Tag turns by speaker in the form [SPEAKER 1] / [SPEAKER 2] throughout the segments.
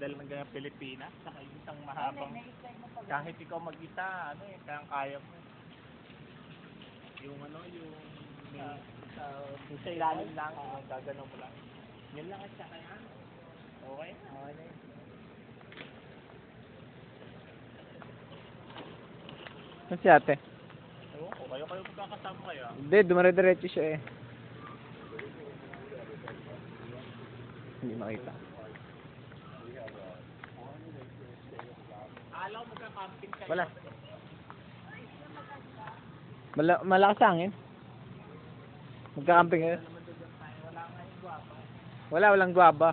[SPEAKER 1] model ng ganyan Pilipinas, saka yung isang mahabang, kahit ikaw mag-isa, ano eh, kaya mo. Yung ano, yung sa ilalim lang, yung gagano mo lang. Yun lang at saka yan. Okay na. Okay na yun.
[SPEAKER 2] Saan si ate?
[SPEAKER 1] Ewan ko, kayo magkakasama kayo.
[SPEAKER 2] Hindi, dumare-diretso siya eh. Hindi makita.
[SPEAKER 1] Alam mo magka-camping kayo.
[SPEAKER 2] Wala. Malakas ang hangin. Magka-camping kayo.
[SPEAKER 1] Wala nga yung guwapa.
[SPEAKER 2] Walang guwaba.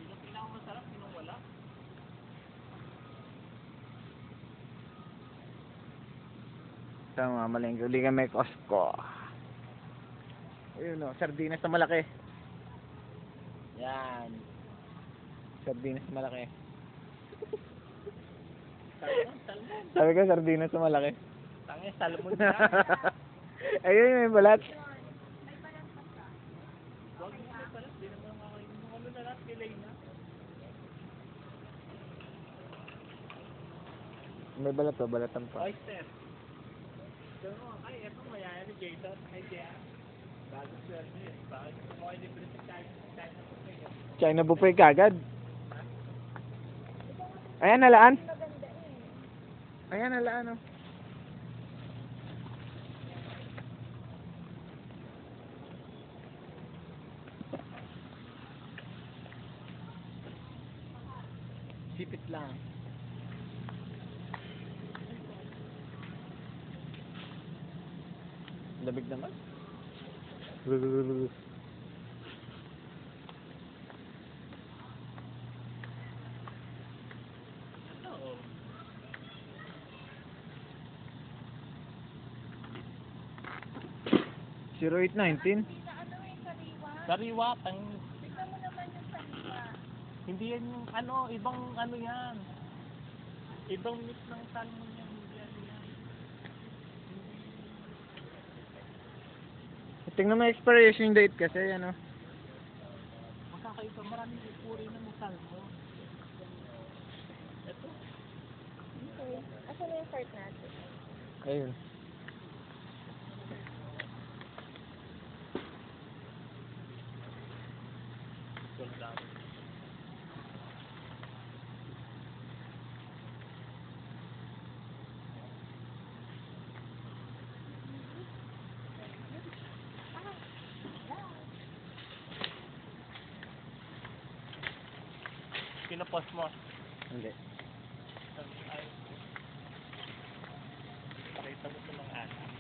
[SPEAKER 1] Yung pinakamasarap, yung wala.
[SPEAKER 2] Tama, malengke. Uli kami Costco. Ayun o, sardinas na malaki. Yan. Sardinas na malaki.
[SPEAKER 1] Salmon.
[SPEAKER 2] Sabi ko, sardinas na malaki.
[SPEAKER 1] Tangin, salmon na.
[SPEAKER 2] Ayun, may balat.
[SPEAKER 1] Huwag mo na pala, di naman kakain mo. Ano na lang, delay na.
[SPEAKER 2] May balat o, balatan pa.
[SPEAKER 1] Oyster. So, ay, eto mayaya ni Jason. Ay, Jaya. Bago swerte eh. Bakit gusto mo kayo libre sa China buffet?
[SPEAKER 2] China buffet kagad. Ayan, nalaan. Ayan, nalaan o. Sipit lang. Lamig naman. 0819.
[SPEAKER 1] Sariwa, tignan mo naman yung sariwa. Hindi yan yung ano, ibang ano yan. Ibang mix ng salmon yan. Hindi ano yan.
[SPEAKER 2] Tingnan mo expiration date kasi, ano.
[SPEAKER 1] Magkakaiba, maraming ipuri ng salmon. Ito.
[SPEAKER 3] Okay. Asan na yung cart natin?
[SPEAKER 2] Ayun.
[SPEAKER 1] Soldado. Pinopost mo.
[SPEAKER 2] Hindi.
[SPEAKER 1] Ay, pakita mo sa mga anak.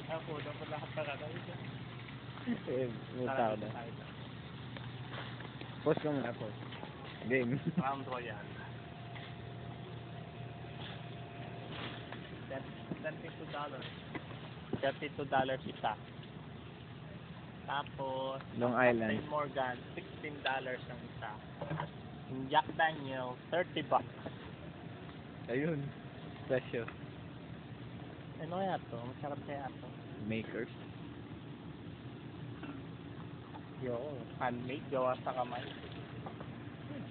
[SPEAKER 1] Ako, dapat lahat para tayo dyan.
[SPEAKER 2] May tao na. Post ko muna po. Game.
[SPEAKER 1] Round Royale. $32 isa. Tapos,
[SPEAKER 2] Long Island.
[SPEAKER 1] St. Morgan, $16 ang isa. Yung Jack Daniel, $30.
[SPEAKER 2] Ayun. Special.
[SPEAKER 1] Ano kaya to? Masarap kaya to?
[SPEAKER 2] Makers.
[SPEAKER 1] Yo, handmade, gawa sa kamay.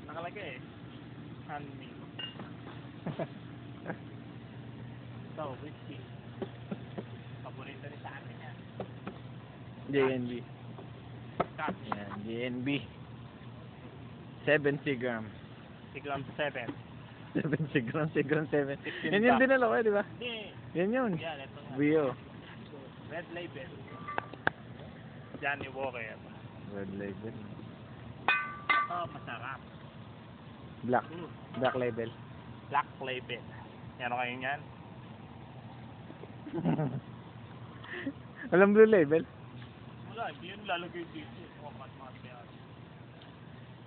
[SPEAKER 1] Nakalagay eh. Handmade. So, whiskey. Paborito rin sa akin yan.
[SPEAKER 2] JNB.
[SPEAKER 1] Scotch.
[SPEAKER 2] Yan, JNB. 70 gram.
[SPEAKER 1] Sigram 7.
[SPEAKER 2] 70 gram, Sigram 7.
[SPEAKER 1] 16
[SPEAKER 2] Yan yung
[SPEAKER 1] bucks.
[SPEAKER 2] dinala ko, di ba?
[SPEAKER 1] Hindi.
[SPEAKER 2] Yan yun.
[SPEAKER 1] Yan, ito nga.
[SPEAKER 2] Bio.
[SPEAKER 1] Red Label. Johnny Walker.
[SPEAKER 2] Red label.
[SPEAKER 1] Ito, masarap.
[SPEAKER 2] Black. Black label.
[SPEAKER 1] Black Label. Meron kayo yan?
[SPEAKER 2] Walang blue label.
[SPEAKER 1] Wala, hindi yun lalagay dito.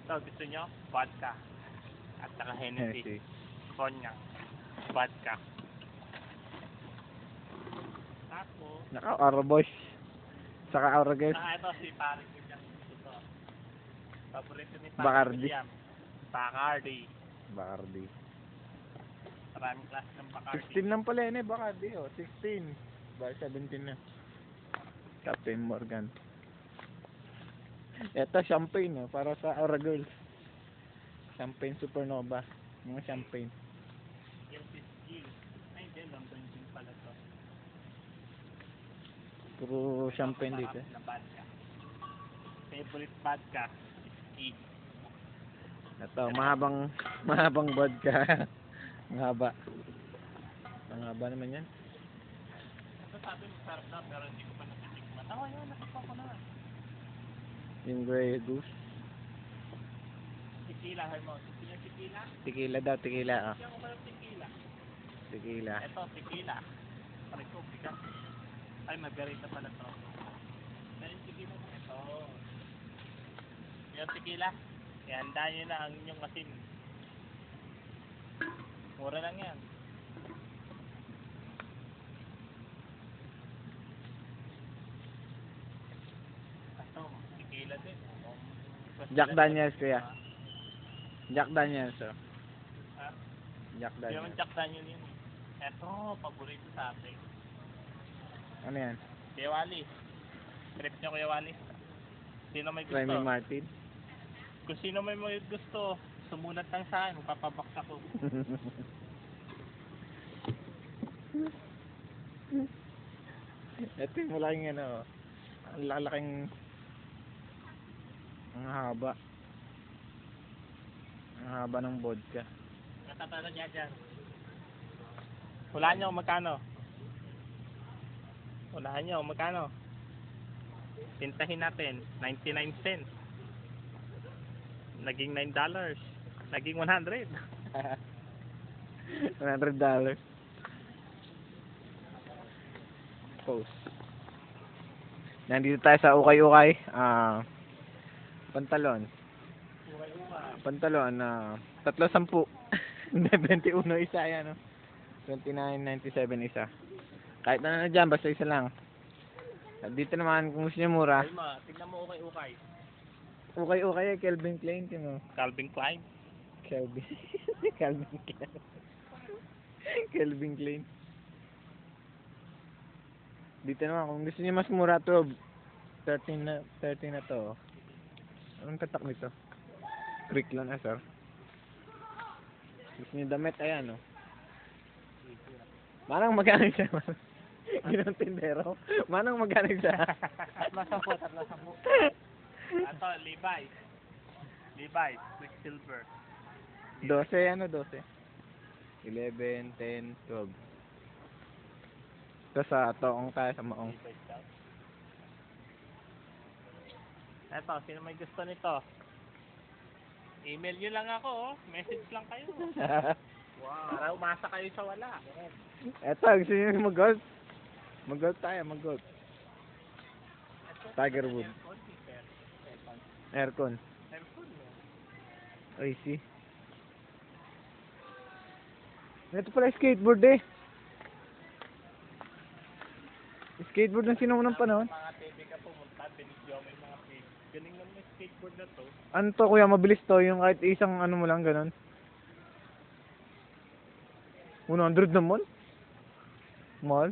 [SPEAKER 1] Ito, gusto nyo? Vodka. At saka Hennessy. Cognac. Vodka. Tapos,
[SPEAKER 2] Naka-Aura Boys. Saka Aura Guys.
[SPEAKER 1] ito si Paring William. Ito. Paborito ni Paring
[SPEAKER 2] Bacardi.
[SPEAKER 1] William. Bacardi.
[SPEAKER 2] Bacardi.
[SPEAKER 1] Maraming klase ng Bacardi.
[SPEAKER 2] 16 lang pala yun eh, Bacardi. Oh, 16. Baka 17 na. Captain Morgan. Ito, champagne, oh, para sa Aura Girls. Champagne Supernova. Mga champagne.
[SPEAKER 1] Yung Skill. Ay, hindi. London din pala to.
[SPEAKER 2] Puro champagne dito.
[SPEAKER 1] Masarap na vodka. Favorite vodka. Ski.
[SPEAKER 2] Ito, mahabang vodka. Mahaba. Ang haba naman yan.
[SPEAKER 1] Ito sabi mo sarap na pero hindi ko pa natitikman. Oh, yun. Nakita ko na.
[SPEAKER 2] Yung Grey Goose.
[SPEAKER 1] Tequila. Hay mo. Tequila?
[SPEAKER 2] Tequila daw, tequila. Ah.
[SPEAKER 1] Hindi ako parang tequila.
[SPEAKER 2] Tequila.
[SPEAKER 1] Ito, tequila. Pare ko, bigas. Ay, margarita pala to. Meron tequila mo. Ito. Yung tequila. Ihanda nyo na ang inyong asin. Mura lang yan. Ito, tequila din.
[SPEAKER 2] Jack Daniels, kuya. Jack Daniels, oh.
[SPEAKER 1] Ha?
[SPEAKER 2] Jack
[SPEAKER 1] Hindi naman
[SPEAKER 2] Daniels.
[SPEAKER 1] Jack Daniel yun. Ito, paborito sa atin.
[SPEAKER 2] Ano yan?
[SPEAKER 1] Kuya Wally. Trip niyo Kuya Wally. Sino may gusto?
[SPEAKER 2] Remy Martin.
[SPEAKER 1] Kung sino may gusto, sumulat lang sa akin, papabak ako.
[SPEAKER 2] Ito yung malaking ano, oh. Ang lalaking ang haba. Ang haba ng vodka.
[SPEAKER 1] Natatalo niya dyan. Hulaan niyo kung magkano. Hulaan niyo kung magkano. Pintahin natin, 99 cents. Naging $9. Naging 100.
[SPEAKER 2] $100. Post. Nandito tayo sa ukay-ukay. Pantalon. Pantalon na 310. 21 isa yan, no? 29.97 isa. Kahit ano na dyan, basta isa lang. At dito naman, kung gusto nyo mura,
[SPEAKER 1] Alma, tignan mo ukay-ukay.
[SPEAKER 2] ukay-ukay, Calvin Klein, no?
[SPEAKER 1] Calvin Klein.
[SPEAKER 2] Calvin. Calvin Klein. Calvin Klein. Dito naman, kung gusto niyo mas mura, 12. 13 na to. Anong tatak nito? Creek lang, sir. Gusto niyo damit, ayan, no? Manang magkano siya? Ginong tindero. Manang magkano siya?
[SPEAKER 1] Tatlo 10. Ato, Levi's. Levi's, Quicksilver.
[SPEAKER 2] 12, ano 12? 11, 10, 12. Ito sa toong tayo sa maong.
[SPEAKER 1] Levi's daw. Eto, sino may gusto nito? Email nyo lang ako, oh. Message lang kayo. Wow. Para umasa kayo sa wala.
[SPEAKER 2] Eto, gusto niyo mag-golf? Mag-golf tayo, mag-golf. Tiger Woods. Aircon.
[SPEAKER 1] Aircon, no?
[SPEAKER 2] Ay, see. Ito pala skateboard eh. Skateboard na sinuunang panahon.
[SPEAKER 1] Mga TV ka pumunta, binigyo mo yung mga TV. Galing naman yung skateboard na to.
[SPEAKER 2] Ano to kuya, mabilis to, yung kahit isang ano mo lang ganun. 100 naman? Mahal?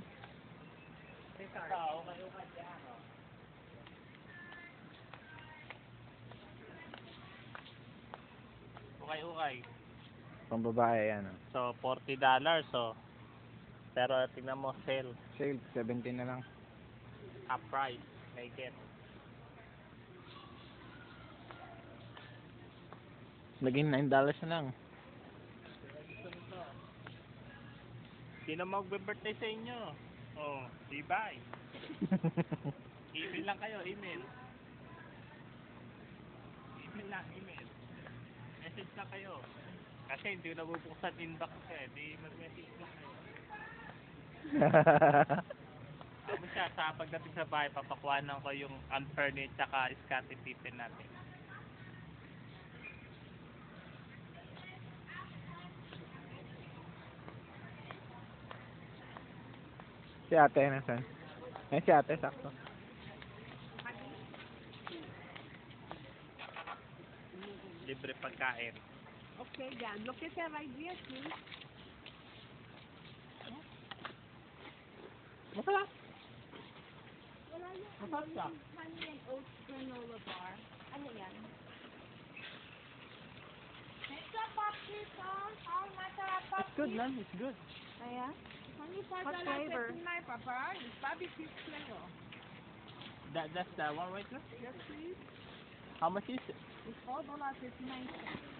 [SPEAKER 1] Okay.
[SPEAKER 2] Pang babae yan.
[SPEAKER 1] So, $40. So, pero tingnan mo, sale.
[SPEAKER 2] Sale, 17 na lang.
[SPEAKER 1] Half price. May get.
[SPEAKER 2] Naging $9 na lang.
[SPEAKER 1] Sino magbe-birthday sa inyo? Oh, bye. Email lang kayo, email. Email lang, email. Message lang kayo. Kasi hindi ko nabubuksan inbox ko eh. Di mag-message lang kayo. Tapos siya, sa pagdating sa bahay, papakuhanan ko yung unfurnished tsaka scotty titin natin.
[SPEAKER 2] Si ate, nasan? Eh, si ate, sakto.
[SPEAKER 1] Libre pagkain.
[SPEAKER 4] Okay, Dan. Look at her ideas, please.
[SPEAKER 1] Masarap.
[SPEAKER 4] Wala yung
[SPEAKER 1] Masarap siya.
[SPEAKER 4] honey and oats granola bar.
[SPEAKER 1] good, man. It's good.
[SPEAKER 3] Kaya?
[SPEAKER 4] Only
[SPEAKER 3] What flavor?
[SPEAKER 4] $4.59, Papa. It's barbecue flavor.
[SPEAKER 1] That's the one right there.
[SPEAKER 4] Yes, please.
[SPEAKER 1] How much is it?
[SPEAKER 4] It's $4.59.